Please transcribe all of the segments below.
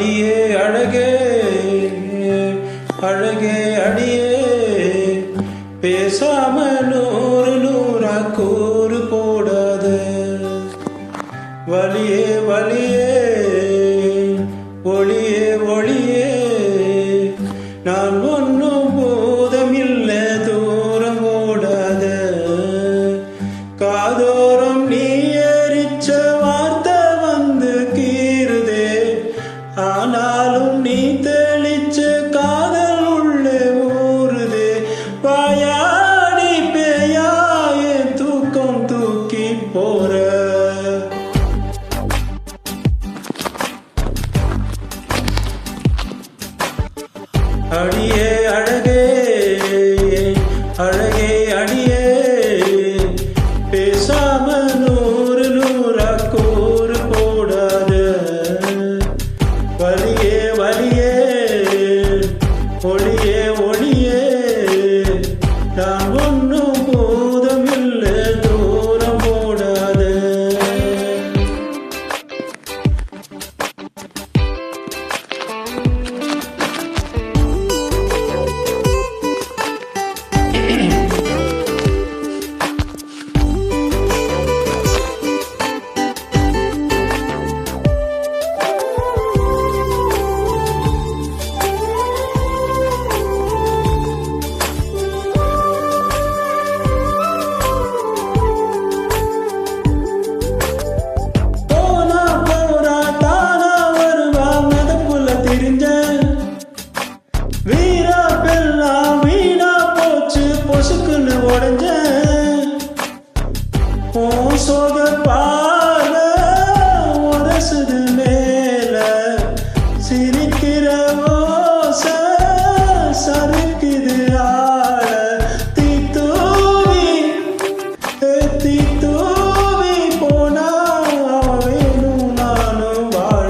அடியே அழகே அழகே அடியே பேசாம நூறு நூறா கூறு போடாத வலியே வலியே ஒளியே ஒளியே நான் ஒன்னும் போதமில்ல தூரம் ஓடாத காதோரம் நீ எரிச்ச வார்த்தை வந்து கீறுதே ஆனாலும் நீ தெளிச்ச காதல் உள்ளே ஊறுதே வாயாடி பேயாய தூக்கம் தூக்கி போற அடியே அழகே அழகே அடியே பேசாம நூறு நூறா கூறு போடாத வலியே வலியே ஒளியே ஒளியே நான் ஒன்னும் போதமில்லை தூரம் போடாத உடஞ்ச சோக பால உரசுது மேல சிரிக்கிற ஓச சறுக்குது ஆள தீத்தூவி போனா வேணும் நானும் வாழ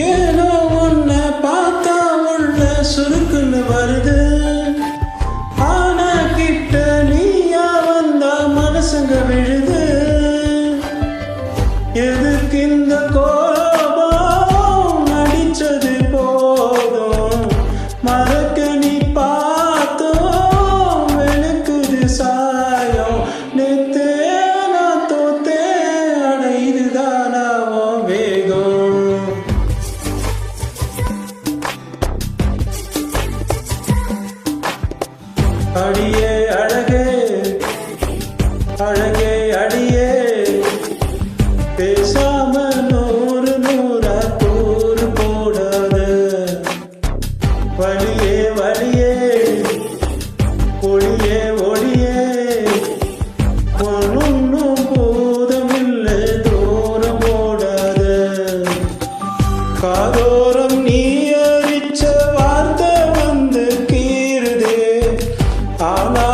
ஏனோ உன்னை பார்த்தா உள்ள சுருக்குன்னு வருது ஆனா கிட்ட நீயா வந்தா மனசுங்க விழுது எதுக்கு இந்த கோபம் நடிச்சது போதும் மறக்க நீ பார்த்தோம் வெளுக்குது சாயம் நேத்தே நான் தோத்தே அட இதுதானாவோ வேகம் அடியே அழகே அழகே அடியே பேசாம நூறு நூறா கூறு போடாத வலியே வலியே ஒளியே ஒளியே ஒன்னும் போதமில்லை தூரம் போடாத காதோரம் நீ எரிச்ச வார்த்தை வந்து கீறுதே ஆனா